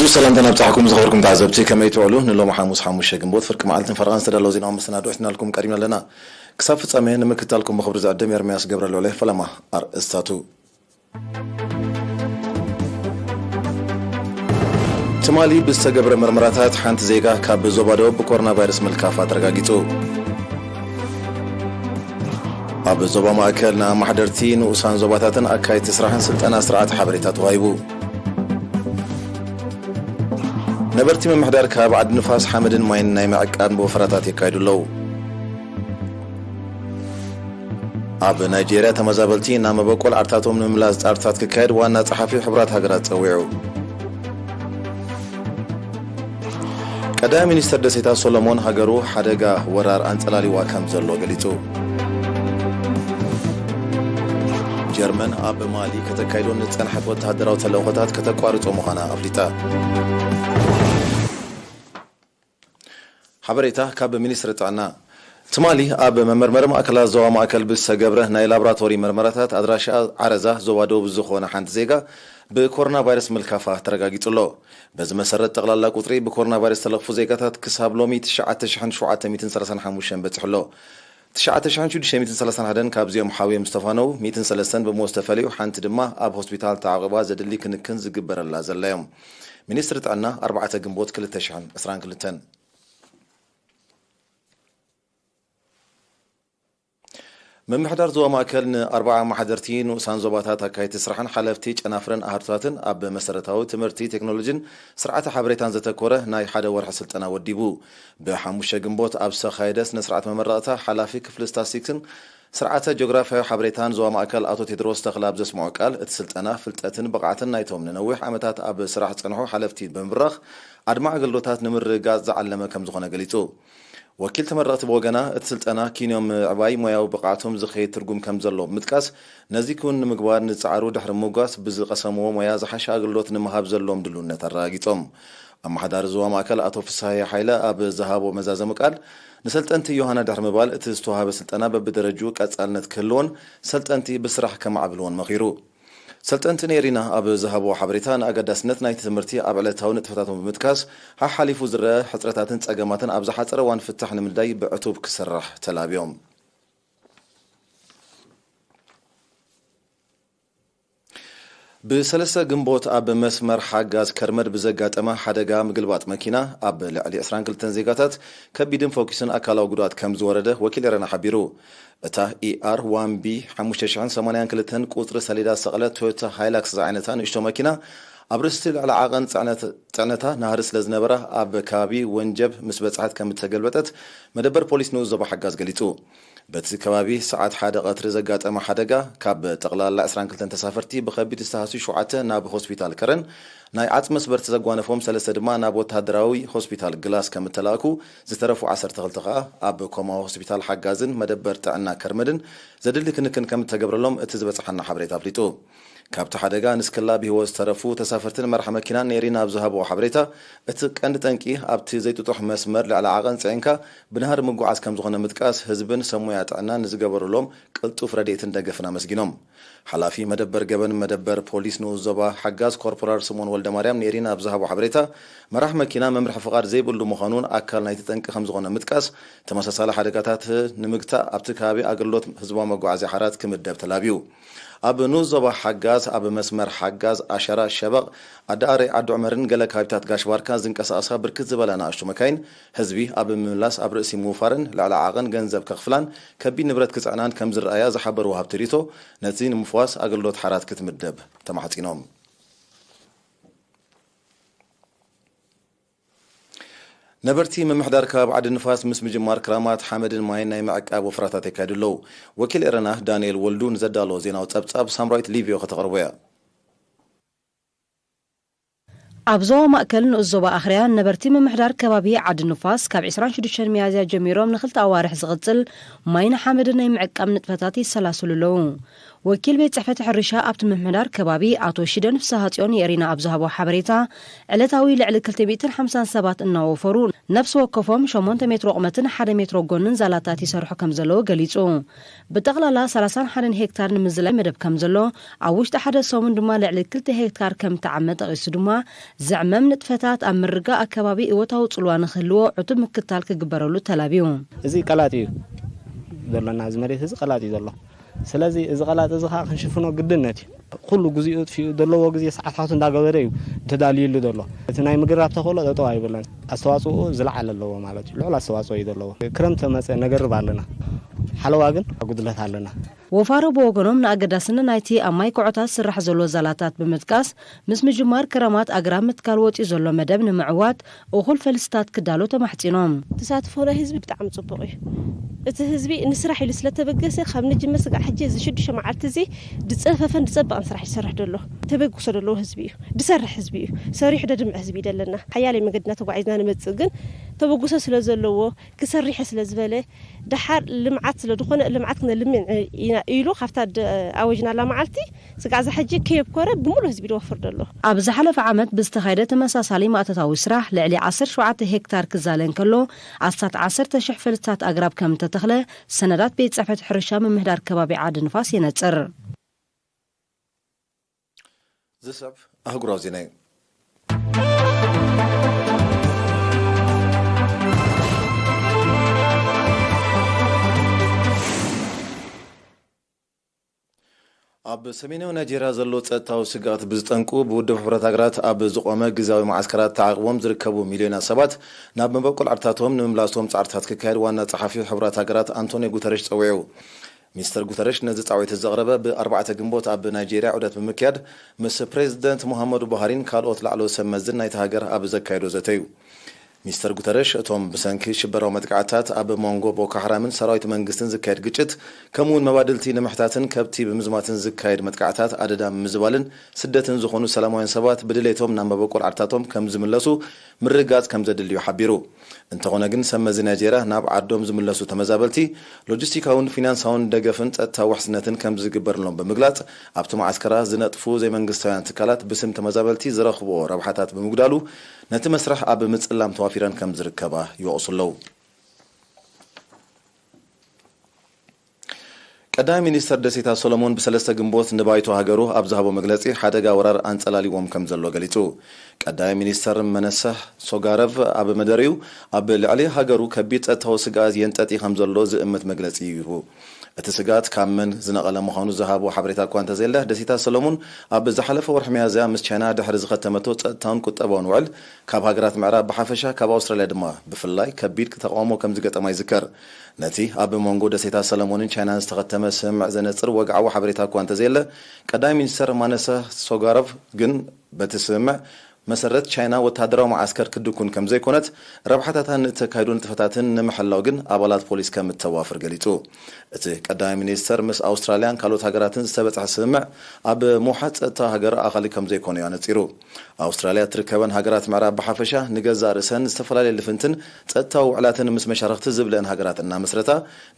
أزو سلام تنبتحكم زخبركم تعزبتي كما يتوعلون نلو محاموس حاموش جنبوت فرق معلتن فرقان سدالو زينا ومسنادو احنا لكم قريبنا لنا كسافة سامين نمكتالكم بخبر زعدم يرمياس قبر اللوليه فلما أرستاتو تمالي بستقبر مرمراتات حانت زيغا كاب زوبادو بكورنا فيروس ملكافات رقاقيتو أب زوبا ماكلنا محدرتين وسان زوباتاتن أكاي تسراحن سلطانا سرعات حبريتات وايبو نبرتي من محدار كاب عد نفاس حامد ماين نايم عقان بوفراتات يكايدو لو أب نيجيريا تمزابلتي نام بقول أرتاتهم من ملاز أرتات كايد وانا صحفي حبرات هاجرات تسويعو قدام مينستر دسيتا سولومون هاجرو حدقا ورار أنتلالي واكام زلو قليتو جرمن أب مالي كتكايدو نتسنحت وتهدراو تلوغتات كتكوارتو مخانا أفليتا حبريتا كاب مينستر تعنا تمالي أب ممرمر مأكل زوا مأكل بالسجبره ناي لابراتوري مرمراتات أدراشة عرزة زوادو بالزخونة حنت زيجا بكورونا فيروس ملكافة ترجعت له بس مسرة تغلى قطري بكورونا فيروس تلقفوا زيجاتات كسب لومي تشعة شوعة 200 حموشن بتحلو تشعة شو دشة 200 هذن كابزيو محاوي مستفانو 200 بمستفلي وحنت دمه أب هوسبيتال تعقبا زد اللي كنز جبر اللازل اليوم مينستر عنا 4 جنبوت كل تشحن أسران كل تن من محضر زوا ماكل 4 محضرتين وسان زوباتات هكاي تسرحن حلفتي أنافرن أهرتاتن أب مسرتاو تمرتي تكنولوجين سرعة حبريتان زتكوره ناي حدا ورح سلطنا وديبو بحموشة جنبوت أب سخايدس نسرعة ممراتها حلافي كفل ستاسيكسن سرعة جغرافيا حبريتان زوا ماكل أتو تدروس تغلاب زسمعو قال اتسلطنا فلتاتن بقعتن نايتهم ننوح عمتات أب سرعة صنحو حلفتي بمبرخ أدمع قلوتات نمر غاز زعلما كم زغنا قليتو وكيل تمرات بوغنا اتسلطنا كينيوم عباي موياو بقعتهم زخي ترجم كم زلو متكاس نزيكون مقبار نتسعرو دحر موغاس بز قسمو مويا زحشا قلوت نمهاب زلوم دلون تراغيتهم اما حدار زوا ماكل اتو فساي حيله اب ذهابو مزازم قال نسلطنت يوحنا دحر مبال اتستوها بسلطنا ببدرجو قصالنت كلون سلطنتي بسرح كما عبلون مخيرو سلطنت نيرينا أب ذهبوا حبريتان أقدسنت نايت تمرتي أبعلتها ونتفتاتهم بمتكاس ها حليفو زرا حطرتاتن تساقماتن أبزا حطر وان فتح نمداي بعتوب كسرح تلابيوم بسلسة جنبوت أب مسمر حاجز كرمر بزقات أما حدقا مقلبات ماكينة أب لعلي أسران كل تنزيقاتات كبيدن فوكسن أكالا وقدات كم زورده وكيل رنا حبيرو اتا ER1B حموشتشعن سمانيان كلتن قطر سليدا سقلة تويوتا هايلاكس زعينتان اشتو ماكينة أبرستل على عاقن تعنتا نهارس لزنبرة أب كابي ونجب مسبت ساعات كم تسجلبتت مدبر بوليس نوز زبا حقاز قليتو بس كبابي ساعات حدا قطر زقات أما حدقا كاب تقلال لأسران كلتن تسافرتي بخبي تستهاسي شوعته ناب هوسبيتال كرن ناي عطمس برتزقوان فهم سلسة دما نابو تهدراوي هوسبيتال جلاس كم تلاكو زترفو 10 تغلطقا أب كوما هوسبيتال حقازن مدبر تعنا كرمدن زدلك نكن كم تجبر لهم اتزبط حنا حبريت أبليتو كابت حدقا نسكلا بهوز ترفو تسافرتن مرحمة كنان نيرينا بزهاب وحبريتا اتقند تنكي ابتي زيتو طح مسمر لعلى عقن سعينكا بنهار مقعاز كم زغنا متكاس هزبن سمويات عنا نزقبر لهم قلتو فرديتن دقفنا مسجنهم حلافي مدبر جبن مدبر بوليس نوزبا حقاز كوربورار سمون ولد مريم نيرينا بزهاب وحبريتا مرحمة كنان ممرح فقار زي بلو مخانون اكل نايت تنك خم زغنا متكاس تمسسال حدقاتات نمقتا ابتكابي اقلوت هزبا مقعاز حارات كمدب تلابيو أب نوزبا حجاز أب مسمر حجاز عشرة شبق أداري عدو عمرن قال كابتات قاش واركان زنك أساسا بركز بلنا أشتو مكاين هزبي أب ملاس أب رأسي موفارن لعلى عاقن جنزب كخفلان كبي نبرت كزعنان كمزر آيا زحبر وهاب تريتو نتزين مفواس أقلوت حارات كتمدب تمحتينهم نبرتي من محضر كاب عد النفاس مس مجمار كرامات حامد الماين ناي معك ابو فراتات كادلو وكيل إرنا دانيال ولدون زدالو زينا وصبصب سامرايت ليفيو خطقربويا أبزو مأكل نؤزوبا أخريان نبرتي من محضر كبابي عد النفاس كاب 26 ميازيا جميروم نخلت أوارح زغتل ماين حامد ناي معك أم نتفتاتي سلاسل لو ወኪል ቤት ጽሕፈት ሕርሻ ኣብቲ ምምሕዳር ከባቢ ኣቶ ሽደን ፍሳሃጽዮን የሪና ኣብ ዝሃቦ ሓበሬታ ዕለታዊ ልዕሊ 250 እናወፈሩ ነፍሲ ወከፎም 8 ሜትሮ ቁመትን 1 ሜትሮ ጎንን ዛላታት ይሰርሑ ከም ዘለዎ ገሊጹ ብጠቕላላ 31 ሄክታር ንምዝላይ መደብ ከም ዘሎ ኣብ ውሽጢ ሓደ ሰሙን ድማ ልዕሊ 2 ሄክታር ከም ተዓመጠ ጠቒሱ ድማ ዝዕመም ንጥፈታት ኣብ ምርጋእ ኣከባቢ እወታዊ ጽልዋ ንኽህልዎ ዕቱብ ምክትታል ክግበረሉ ተላቢዩ እዚ ቀላጢ እዩ ዘሎና እዚ መሬት እዚ ቀላጢ ዘሎ ስለዚ እዚ ቀላጢ እዚ ከዓ ክንሽፍኖ ግድነት እዩ ኩሉ ግዜኡ ጥፊኡ ዘለዎ ግዜ ሰዓታት እንዳገበረ እዩ ተዳልዩሉ ዘሎ እቲ ናይ ምግራብ ተኸሎ ጠጠው ኣይብለን ኣስተዋጽኦ ዝለዓለ ኣለዎ ማለት እዩ ልዑል ኣስተዋጽኦ እዩ ዘለዎ ክረምቲ መጽ ነገርብ ኣለና ሓለዋ ግን ጉድለት ኣለና ወፋሮ ብወገኖም ንኣገዳስነት ናይቲ ኣብ ማይ ኩዕታት ስራሕ ዘሎ ዛላታት ብምጥቃስ ምስ ምጅማር ክረማት ኣግራብ ምትካል ወፂኡ ዘሎ መደብ ንምዕዋት እኹል ፈልስታት ክዳሎ ተማሕፂኖም ተሳትፎ ናይ ህዝቢ ብጣዕሚ ጽቡቕ እዩ እቲ ህዝቢ ንስራሕ ኢሉ ስለተበገሰ ካብ ንጅምር ስጋዕ ሕጂ እዚ 6 መዓልቲ እዚ ድጸፈፈን ድጸበቕን ስራሕ ይሰርሕ ደሎ ተበግሶ ደሎ ህዝቢ እዩ ድሰርሕ ህዝቢ እዩ ሰሪሕ ደድምዕ ህዝቢ ይደለና ሓያለይ መንገድና ተጓዒዝና ንመጽእ ግን ተበግሶ ስለ ዘለዎ ክሰርሕ ስለ ዝበለ ድሓር ልምዓት ስለ ድኾነ ልምዓት ክነልምዕ ኢሉ ካብታ ኣወጅናላ መዓልቲ ስጋዕ ዝሕጂ ከየብ ኮረ ብሙሉ ህዝቢ ይወፍር ደሎ ኣብ ዝሓለፈ ዓመት ብዝተኻየደ ተመሳሳሊ ማእተታዊ ስራሕ ልዕሊ 17 ሄክታር ክዛለን ከሎ ኣስታት 10,000 ፈልስታት ኣግራብ ከም ተተኽለ ሰነዳት ቤት ጽሕፈት ሕርሻ ምምሕዳር ከባቢ ዓዲ ንፋስ የነጽር ዝሰብ ኣህጉራዊ ዜና እዩ ኣብ ሰሜናዊ ናይጄርያ ዘሎ ጸጥታዊ ስጋት ብዝጠንቁ ብውድብ ሕብረት ሃገራት ኣብ ዝቆመ ግዝያዊ ማዓስከራት ተዓቕቦም ዝርከቡ ሚልዮናት ሰባት ናብ መበቆል ዓርታቶም ንምምላሶም ጻዕርታት ክካየድ ዋና ጸሓፊ ሕብረት ሃገራት አንቶኒዮ ጉተረሽ ጸዊዑ ሚስተር ጉተረሽ ነዚ ጻዕዊት ዘቕረበ ብ4 ግንቦት ኣብ ናይጄርያ ዑደት ብምክያድ ምስ ፕሬዚደንት ሙሐመዱ ቡሃሪን ካልኦት ላዕሎ ሰብ መዝን ናይቲ ሃገር ኣብ ዘካየዶ ዘተዩ ሚስተር ጉተረሽ እቶም ብሰንኪ ሽበራዊ መጥቃዕታት ኣብ ሞንጎ ቦኮ ሓራምን ሰራዊት መንግስትን ዝካየድ ግጭት ከምኡውን መባድልቲ ንምሕታትን ከብቲ ብምዝማትን ዝካየድ መጥቃዕታት ኣደዳ ምዝባልን ስደትን ዝኾኑ ሰላማውያን ሰባት ብድሌቶም ናብ መበቆል ዓርታቶም ከም ዝምለሱ ምርጋጽ ከም ዘድልዩ ሓቢሩ እንተኾነ ግን ሰብ መዚ ናይጄርያ ናብ ዓዶም ዝምለሱ ተመዛበልቲ ሎጂስቲካውን ፊናንሳውን ደገፍን ጸጥታዊ ውሕስነትን ከም ዝግበርሎም ብምግላጽ ኣብቲ ማዓስከራ ዝነጥፉ ዘይመንግስታውያን ትካላት ብስም ተመዛበልቲ ዝረኽብዎ ረብሓታት ብምጉዳሉ ነቲ መስራሕ ኣብ ምጽላም ተዋፊረን ከም ዝርከባ ይወቕሱለው ቀዳማይ ሚኒስተር ደሴታ ሶሎሞን ብ3 ግንቦት ንባይቶ ሃገሩ ኣብ ዝሃቦ መግለጺ ሓደጋ ወራር አንጸላሊዎም ከም ዘሎ ገሊጹ ቀዳማይ ሚኒስተር መነሰህ ሶጋረቭ ኣብ መደሪው ኣብ ልዕሊ ሃገሩ ከቢድ ጸጥታዊ ስጋት የንጠጢ ከም ዘሎ ዝእምት መግለጺ ይሁ እቲ ስጋት ካብ መን ዝነቐለ ምዃኑ ዝሃቦ ሓበሬታ እኳ እንተዘየለ ደሴታ ሰሎሞን ኣብ ዝሓለፈ ወርሒ ሚያዝያ ምስ ቻይና ድሕሪ ዝኸተመቶ ጸጥታውን ቁጠባውን ውዕል ካብ ሃገራት ምዕራብ ብሓፈሻ ካብ ኣውስትራልያ ድማ ብፍላይ ከቢድ ተቃውሞ ከም ዝገጠማ ይዝከር ነቲ ኣብ ሞንጎ ደሴታ ሰሎሞንን ቻይናን ዝተኸተመ ስምዕ ዘነጽር ወግዓዊ ሓበሬታ እኳ እንተዘየለ ቀዳማይ ሚኒስተር ማነሰህ ሶጋረቭ ግን በቲ ስምዕ መሰረት ቻይና ወታደራዊ ማዓስከር ክድኩን ከም ዘይኮነት ረብሓታትን ተካይዱ ንጥፈታትን ንምሕላው ግን ኣባላት ፖሊስ ከም ተዋፍር ገሊጹ እቲ ቀዳማይ ሚኒስተር ምስ ኣውስትራልያን ካልኦት ሃገራትን ዝተበጽሐ ስምዕ ኣብ ሙሓት ጸጥታ ሃገር ኣኻሊ ከም ዘይኮነ ያነጺሩ ኣውስትራልያ ትርከበን ሃገራት ምዕራብ ብሓፈሻ ንገዛእ ርእሰን ዝተፈላለዩ ልፍንትን ጸጥታዊ ውዕላትን ምስ መሻርክቲ ዝብለአን ሃገራት እናመስረታ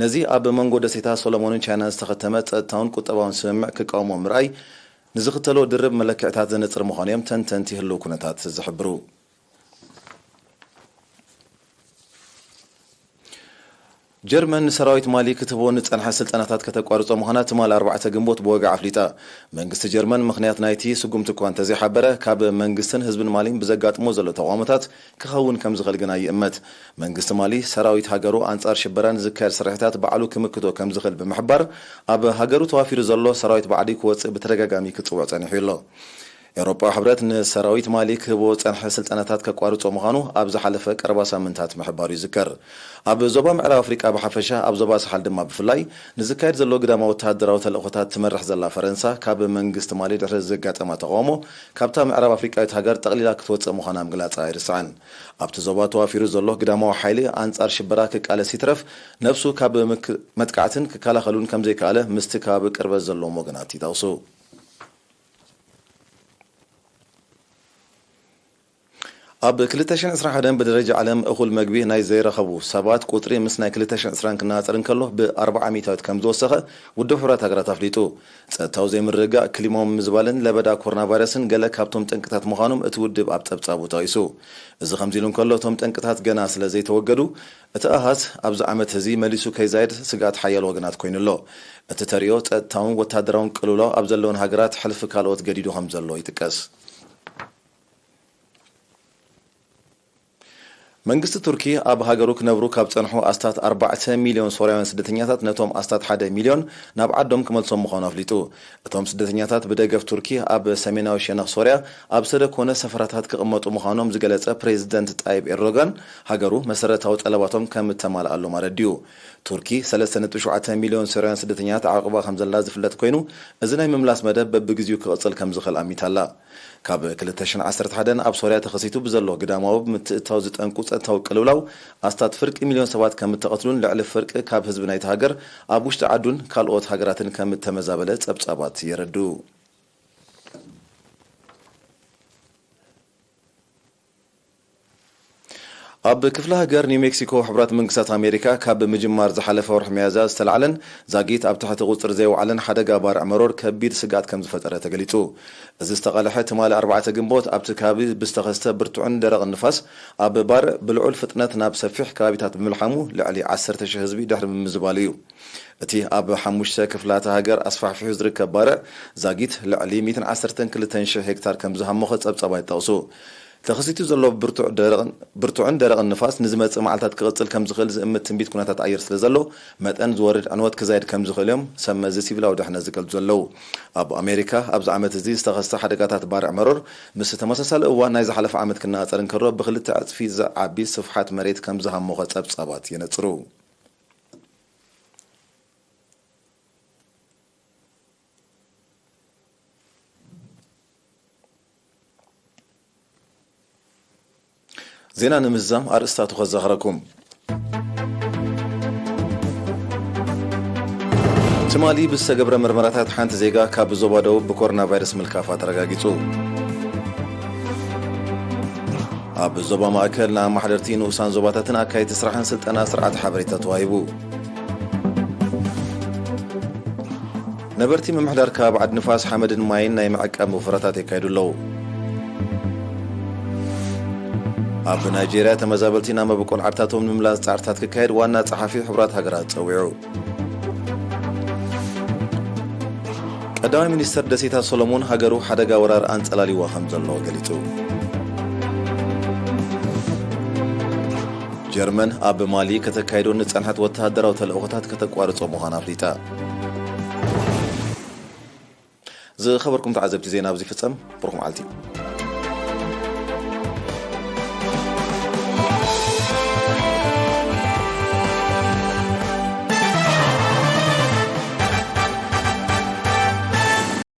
ነዚ ኣብ መንጎ ደሴታ ሶሎሞንን ቻይናን ዝተኸተመ ጸጥታውን ቁጠባውን ስምዕ ክቃወሞ ምርኣይ ንዝኽተሎ ድርብ መለክዕታት ዘነጽር ምዃኖም ተንተንቲ ህልው ኩነታት ዝሕብሩ ጀርመን ሰራዊት ማሊ ክትቦ ንጸንሐ ስልጠናታት ከተቋርጾ ምዃና ትማል 4 ግንቦት ብወግዓ ኣፍሊጣ መንግስቲ ጀርመን ምኽንያት ናይቲ ስጉምቲ እኳ እንተዘይሓበረ ካብ መንግስትን ህዝብን ማሊን ብዘጋጥሞ ዘሎ ተቃውሞታት ክኸውን ከም ዝኽእል ግና ይእመት መንግስቲ ማሊ ሰራዊት ሃገሩ አንጻር ሽበራን ዝካየድ ስራሕታት ባዕሉ ክምክቶ ከም ዝኽእል ብምሕባር ኣብ ሃገሩ ተዋፊሩ ዘሎ ሰራዊት ባዕዲ ክወፅእ ብተደጋጋሚ ክጽውዕ ጸኒሑ ኣሎ ኤውሮጳዊ ሕብረት ንሰራዊት ማሊ ክህቦ ጸንሐ ስልጠናታት ከቋርጾ ምዃኑ ኣብ ዝሓለፈ ቀረባ ሳምንታት ምሕባሩ ይዝከር ኣብ ዞባ ምዕራብ ኣፍሪቃ ብሓፈሻ ኣብ ዞባ ሳሓል ድማ ብፍላይ ንዝካየድ ዘሎ ግዳማ ወተሃደራዊ ተልእኾታት ትመርሕ ዘላ ፈረንሳ ካብ መንግስቲ ማሊ ድሕሪ ዘጋጠማ ተቃውሞ ካብታ ምዕራብ ኣፍሪቃዊት ሃገር ጠቕሊላ ክትወፅእ ምዃና ምግላጻ ይርስዓን ኣብቲ ዞባ ተዋፊሩ ዘሎ ግዳማዊ ሓይሊ አንጻር ሽበራ ክቃለስ ይትረፍ ነፍሱ ካብ መጥቃዕትን ክከላኸሉን ከም ዘይከኣለ ምስቲ ከባቢ ቅርበት ዘለዎም ወገናት ይጠቕሱ ኣብ 2021 ብደረጃ ዓለም እኹል መግቢ ናይ ዘይረኸቡ ሰባት ቁጥሪ ምስ ናይ 2020 ክነፃፀር እንከሎ ብ40% ከም ዝወሰኸ ውድብ ሕብራት ሃገራት ኣፍሊጡ ፀጥታው ዘይምርግጋእ ክሊማዊ ምዝባልን ለበዳ ኮሮና ቫይረስን ገለ ካብቶም ጠንቅታት ምዃኖም እቲ ውድብ ኣብ ፀብፃቡ ጠቂሱ እዚ ከምዚ ኢሉ እንከሎ እቶም ጠንቅታት ገና ስለ ዘይተወገዱ እቲ ኣሃዝ ኣብዚ ዓመት እዚ መሊሱ ከይዛይድ ስጋት ሓያል ወገናት ኮይኑ ኣሎ እቲ ተሪኦ ፀጥታውን ወታደራውን ቅልውላው ኣብ ዘለዎን ሃገራት ሕልፊ ካልኦት ገዲዱ ከም ዘሎ ይጥቀስ መንግስቲ ቱርኪ ኣብ ሃገሩ ክነብሩ ካብ ፀንሑ ኣስታት 4 ሚልዮን ሶርያውያን ስደተኛታት ነቶም ኣስታት 1 ሚልዮን ናብ ዓዶም ክመልሶም ምዃኑ ኣፍሊጡ እቶም ስደተኛታት ብደገፍ ቱርኪ ኣብ ሰሜናዊ ሸነኽ ሶርያ ኣብ ሰደኮነ ሰፈራታት ክቕመጡ ምዃኖም ዝገለጸ ፕሬዚደንት ጣይብ ኤርዶጋን ሃገሩ መሰረታዊ ጠለባቶም ከም ተማልኣሎም ኣረዲዩ ቱርኪ 3.7 ሚልዮን ሶርያውያን ስደተኛታት ዓቕባ ከም ዘላ ዝፍለጥ ኮይኑ እዚ ናይ ምምላስ መደብ በብግዚኡ ክቕፅል ከም ዝኽእል ኣሚታላ ካብ 2011 ኣብ ሶርያ ተኸሲቱ ብዘሎ ግዳማዊ ምትእታው ዝጠንቁ ፀጥታዊ ቅልውላው ኣስታት ፍርቂ ሚልዮን ሰባት ከም ተቐትሉን ልዕሊ ፍርቂ ካብ ህዝቢ ናይቲ ሃገር ኣብ ውሽጢ ዓዱን ካልኦት ሃገራትን ከም ተመዛበለ ፀብጻባት የረዱ ኣብ ክፍለ ሃገር ኒው ሜክሲኮ ሕብራት መንግስታት ኣሜሪካ ካብ ምጅማር ዝሓለፈ ወርሒ መያዝያ ዝተለዓለን ዛጊት ኣብ ትሕቲ ቁፅር ዘይወዓለን ሓደጋ ባርዕ መሮር ከቢድ ስጋት ከም ዝፈጠረ ተገሊጹ እዚ ዝተቐልሐ ትማሊ 4 ግንቦት ኣብቲ ከባቢ ብዝተኸስተ ብርቱዕን ደረቕን ንፋስ ኣብ ባርዕ ብልዑል ፍጥነት ናብ ሰፊሕ ከባቢታት ብምልሓሙ ልዕሊ 10,000 ህዝቢ ድሕሪ ምምዝባል እዩ እቲ ኣብ 5 ክፍላተ ሃገር ኣስፋሕፊሑ ዝርከብ ባርዕ ዛጊት ልዕሊ 112,000 ሄክታር ከም ዝሃመኸ ፀብጻባት ይጠቕሱ ተኸሲቱ ዘሎ ብርቱዕን ደረቕን ንፋስ ንዝመጽእ መዓልታት ክቕፅል ከም ዝኽእል ዝእምት ትንቢት ኩነታት ኣየር ስለ ዘሎ መጠን ዝወርድ ዕንወት ክዛይድ ከም ዝኽእል እዮም ሰመዚ ሲቪላዊ ድሕነት ዝገልጹ ዘለው ኣብ ኣሜሪካ ኣብዚ ዓመት እዚ ዝተኸስተ ሓደጋታት ባርዕ መሮር ምስ ተመሳሳሊ እዋን ናይ ዝሓለፈ ዓመት ክነፃፀር እንከሎ ብክልተ ዕፅፊ ዝዓቢ ስፍሓት መሬት ከም ዝሃመኸ ፀብጻባት የነፅሩ ዜና ንምዛም ኣርእስታቱ ከዘኽረኩም ትማሊ ብዝተገብረ ምርመራታት ሓንቲ ዜጋ ካብ ዞባ ደቡብ ብኮሮና ቫይረስ ምልካፋ ተረጋጊጹ ኣብ ዞባ ማእከል ንኣማሕደርቲ ንኡሳን ዞባታትን ኣካየድቲ ስራሕን ስልጠና ስርዓት ሓበሬታ ተዋሂቡ ነበርቲ ምምሕዳር ካብ ዓዲ ንፋስ ሓመድን ማይን ናይ ምዕቃብ ምፍረታት የካይዱ ኣለዉ ኣብ ናይጄርያ ተመዛበልቲ ናብ መበቆል ዓድታቶም ንምምላስ ጻዕርታት ክካየድ ዋና ጸሓፊ ሕብራት ሃገራት ፀዊዑ ቀዳማይ ሚኒስተር ደሴታት ሶሎሞን ሃገሩ ሓደጋ ወራር ኣንጸላሊዋ ከም ዘሎ ገሊጹ ጀርመን ኣብ ማሊ ከተካይዶ ንጸንሐት ወተሃደራዊ ተልእኾታት ከተቋርጾ ምዃና ኣፍሊጣ ዝኸበርኩም ተዓዘብቲ ዜና ኣብዚ ፍጸም ብሩኽ መዓልቲ